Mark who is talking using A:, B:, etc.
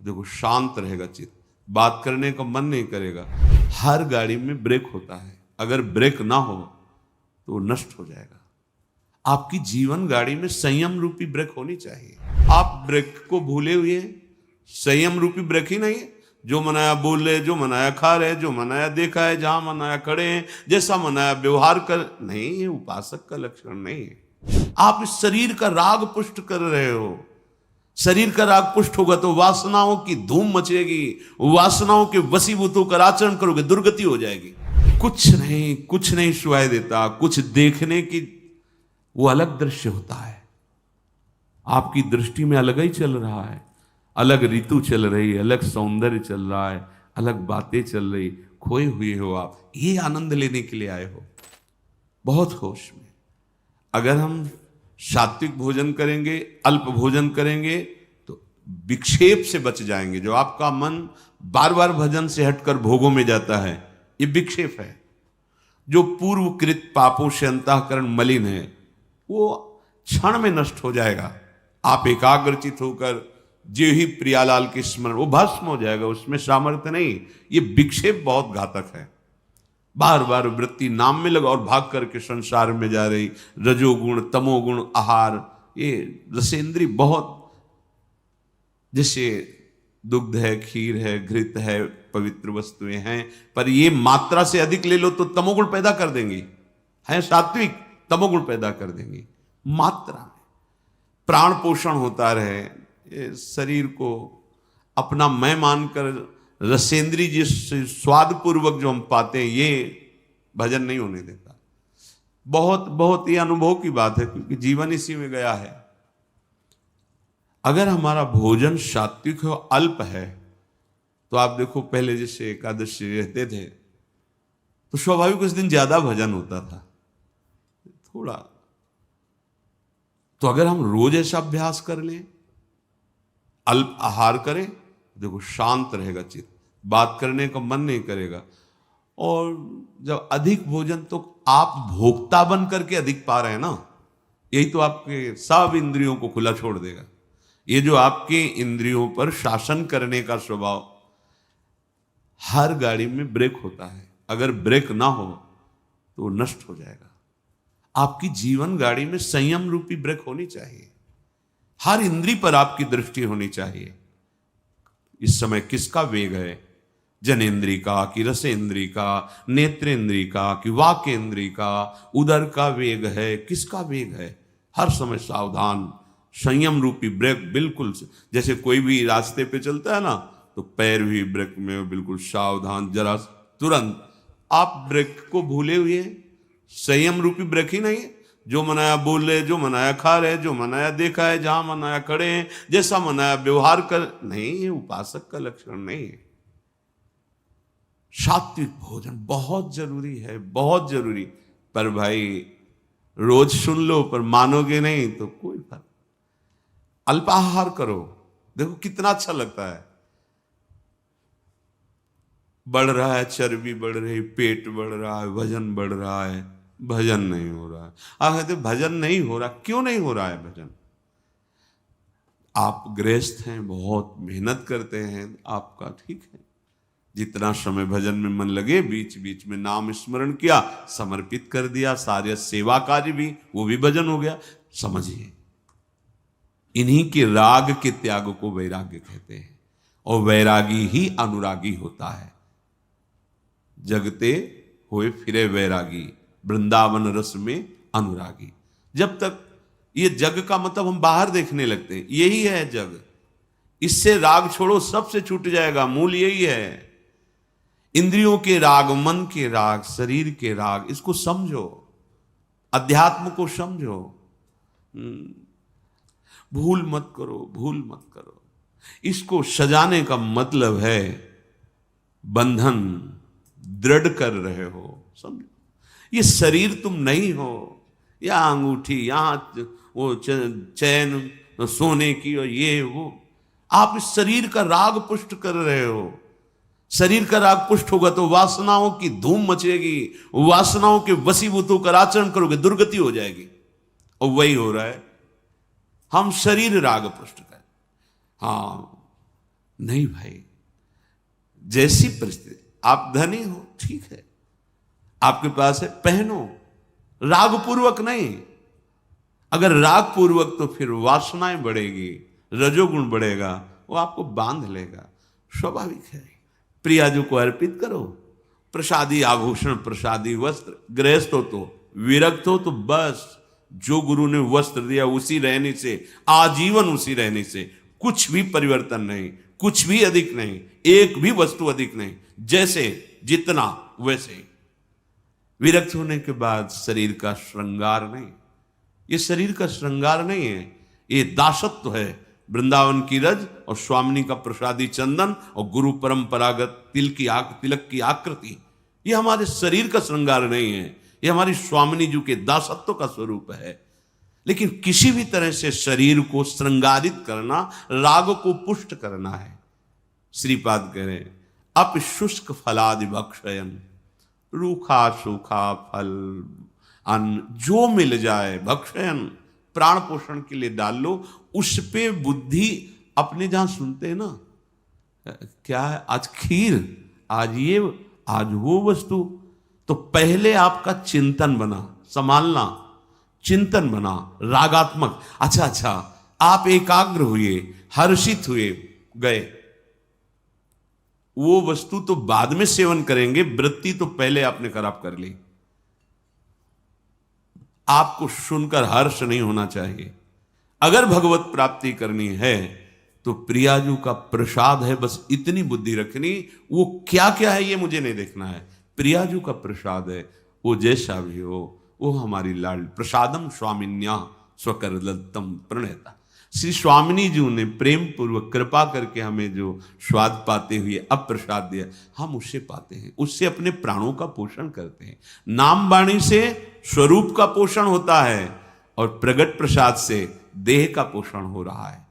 A: देखो शांत रहेगा चित्त, बात करने का मन नहीं करेगा। हर गाड़ी में ब्रेक होता है, अगर ब्रेक ना हो तो वो नष्ट हो जाएगा। आपकी जीवन गाड़ी में संयम रूपी ब्रेक होनी चाहिए। आप ब्रेक को भूले हुए हैं। संयम रूपी ब्रेक ही नहीं है। जो मनाया बोल रहे, जो मनाया खा रहे, जो मनाया देखा है, जहां मनाया खड़े हैं, जैसा मनाया व्यवहार कर, नहीं, ये उपासक का लक्षण नहीं है। आप इस शरीर का राग पुष्ट कर रहे हो। शरीर का राग पुष्ट होगा तो वासनाओं की धूम मचेगी, वासनाओं के वशीभूत होकर आचरण करोगे, दुर्गति हो जाएगी। कुछ नहीं सुनाई देता, कुछ देखने की वो अलग दृश्य होता है। आपकी दृष्टि में अलग ही चल रहा है, अलग ऋतु चल रही है, अलग सौंदर्य चल रहा है, अलग बातें चल रही। खोए हुए हो आप, ये आनंद लेने के लिए आए हो, बहुत होश में। अगर हम सात्विक भोजन करेंगे, अल्प भोजन करेंगे तो विक्षेप से बच जाएंगे। जो आपका मन बार बार भजन से हटकर भोगों में जाता है, ये विक्षेप है। जो पूर्वकृत पापों से अंतःकरण मलिन है, वो क्षण में नष्ट हो जाएगा। आप एकाग्रचित होकर जो ही प्रियालाल के स्मरण, वो भस्म हो जाएगा, उसमें सामर्थ्य नहीं। ये विक्षेप बहुत घातक है। बार बार वृत्ति नाम में लगा और भाग करके संसार में जा रही, रजोगुण तमोगुण आहार, ये रसेंद्री बहुत, जैसे दुग्ध है, खीर है, घृत है, पवित्र वस्तुएं हैं, पर ये मात्रा से अधिक ले लो तो तमोगुण पैदा कर देंगी। है सात्विक, तमोगुण पैदा कर देंगी। मात्रा में प्राण पोषण होता रहे, ये शरीर को अपना मैं मानकर रसेंद्री जिस स्वाद पूर्वक जो हम पाते हैं, ये भजन नहीं होने देता। बहुत बहुत ये अनुभव की बात है, क्योंकि जीवन इसी में गया है। अगर हमारा भोजन सात्विक हो, अल्प है, तो आप देखो पहले जैसे एकादशी रहते थे तो स्वाभाविक उस दिन ज्यादा भजन होता था थोड़ा। तो अगर हम रोज ऐसा अभ्यास कर लें, अल्प आहार करें, देखो शांत रहेगा चित्त, बात करने का मन नहीं करेगा। और जब अधिक भोजन, तो आप भोक्ता बन करके अधिक पा रहे हैं ना, यही तो आपके सब इंद्रियों को खुला छोड़ देगा। ये जो आपके इंद्रियों पर शासन करने का स्वभाव, हर गाड़ी में ब्रेक होता है, अगर ब्रेक ना हो तो वो नष्ट हो जाएगा। आपकी जीवन गाड़ी में संयम रूपी ब्रेक होनी चाहिए। हर इंद्री पर आपकी दृष्टि होनी चाहिए। इस समय किसका वेग है, जनेन्द्री का कि रसेंद्री का, नेत्रेंद्री का कि वाकेंद्री का, उदर का वेग है, किसका वेग है। हर समय सावधान, संयम रूपी ब्रेक बिल्कुल। जैसे कोई भी रास्ते पे चलता है ना, तो पैर भी ब्रेक में बिल्कुल सावधान, जरा तुरंत। आप ब्रेक को भूले हुए हैं। संयम रूपी ब्रेक ही नहीं है। जो मनाया बोल रहे, जो मनाया खा रहे, जो मनाया देखा है, जहां मनाया खड़े हैं, जैसा मनाया व्यवहार कर, नहीं, ये उपासक का लक्षण नहीं है। सात्विक भोजन बहुत जरूरी है, बहुत जरूरी। पर भाई रोज सुन लो, पर मानोगे नहीं तो कोई फर्क। अल्पाहार करो, देखो कितना अच्छा लगता है। बढ़ रहा है, चर्बी बढ़ रही, पेट बढ़ रहा है, वजन बढ़ रहा है, भजन नहीं हो रहा है। आप कहते भजन नहीं हो रहा, क्यों नहीं हो रहा है भजन? आप गृहस्थ हैं, बहुत मेहनत करते हैं, आपका ठीक है। जितना समय भजन में मन लगे, बीच बीच में नाम स्मरण किया, समर्पित कर दिया, सारे सेवा कार्य भी, वो भी भजन हो गया। समझिए, इन्हीं के राग के त्याग को वैराग्य कहते हैं, और वैरागी ही अनुरागी होता है। जगते हुए फिरे वैरागी, वृंदावन रस में अनुरागी। जब तक ये जग का मतलब हम बाहर देखने लगते हैं, यही है जग, इससे राग छोड़ो, सबसे छूट जाएगा। मूल यही है। इंद्रियों के राग, मन के राग, शरीर के राग, इसको समझो, अध्यात्म को समझो। भूल मत करो, भूल मत करो। इसको सजाने का मतलब है बंधन दृढ़ कर रहे हो, समझो। ये शरीर तुम नहीं हो, या अंगूठी, यहां वो चैन सोने की और ये वो, आप इस शरीर का राग पुष्ट कर रहे हो। शरीर का राग पुष्ट होगा तो वासनाओं की धूम मचेगी, वासनाओं के वशीभूत होकर आचरण करोगे, दुर्गति हो जाएगी। और वही हो रहा है। हम शरीर राग पुष्ट कर, हाँ, नहीं भाई, जैसी परिस्थिति, आप धनी हो ठीक है, आपके पास है, पहनो, राग पूर्वक नहीं। अगर राग पूर्वक तो फिर वासनाएं बढ़ेगी, रजोगुण बढ़ेगा, वो आपको बांध लेगा, स्वाभाविक है। प्रियाजू को अर्पित करो, प्रसादी आभूषण, प्रसादी वस्त्र। गृहस्थ हो तो, विरक्त हो तो बस जो गुरु ने वस्त्र दिया उसी रहने से, आजीवन उसी रहने से, कुछ भी परिवर्तन नहीं, कुछ भी अधिक नहीं, एक भी वस्तु अधिक नहीं, जैसे जितना वैसे। विरक्त होने के बाद शरीर का श्रृंगार नहीं, ये शरीर का श्रृंगार नहीं है, ये दासत्व है। वृंदावन की रज और स्वामिनी का प्रसादी चंदन और गुरु परंपरागत तिलक की आकृति, ये हमारे शरीर का श्रृंगार नहीं है, ये हमारी स्वामिनी जी के दासत्व का स्वरूप है। लेकिन किसी भी तरह से शरीर को श्रृंगारित करना, राग को पुष्ट करना है। श्रीपाद कह रहे हैं, अप शुष्क फलादि भक्षयन, रूखा सूखा फल अन्न जो मिल जाए भक्षयन, प्राण पोषण के लिए डाल लो, उस पे बुद्धि अपने जहां सुनते हैं ना, क्या है आज खीर, आज ये, आज वो वस्तु, तो पहले आपका चिंतन बना, संभालना, चिंतन बना रागात्मक। अच्छा, आप एकाग्र हुए, हर्षित हुए, गए, वो वस्तु तो बाद में सेवन करेंगे, वृत्ति तो पहले आपने खराब कर ली। आपको सुनकर हर्ष नहीं होना चाहिए। अगर भगवत प्राप्ति करनी है तो प्रियाजू का प्रसाद है, बस इतनी बुद्धि रखनी। वो क्या क्या है ये मुझे नहीं देखना है, प्रियाजू का प्रसाद है, वो जैसा भी हो, वो हमारी लाड। प्रसादम स्वामिन्या स्वकर दत्तम प्रणेता। श्री स्वामिनी जी ने प्रेम पूर्वक कृपा करके हमें जो स्वाद पाते हुए अब प्रसाद दिया, हम उससे पाते हैं, उससे अपने प्राणों का पोषण करते हैं। नाम वाणी से स्वरूप का पोषण होता है और प्रगट प्रसाद से देह का पोषण हो रहा है।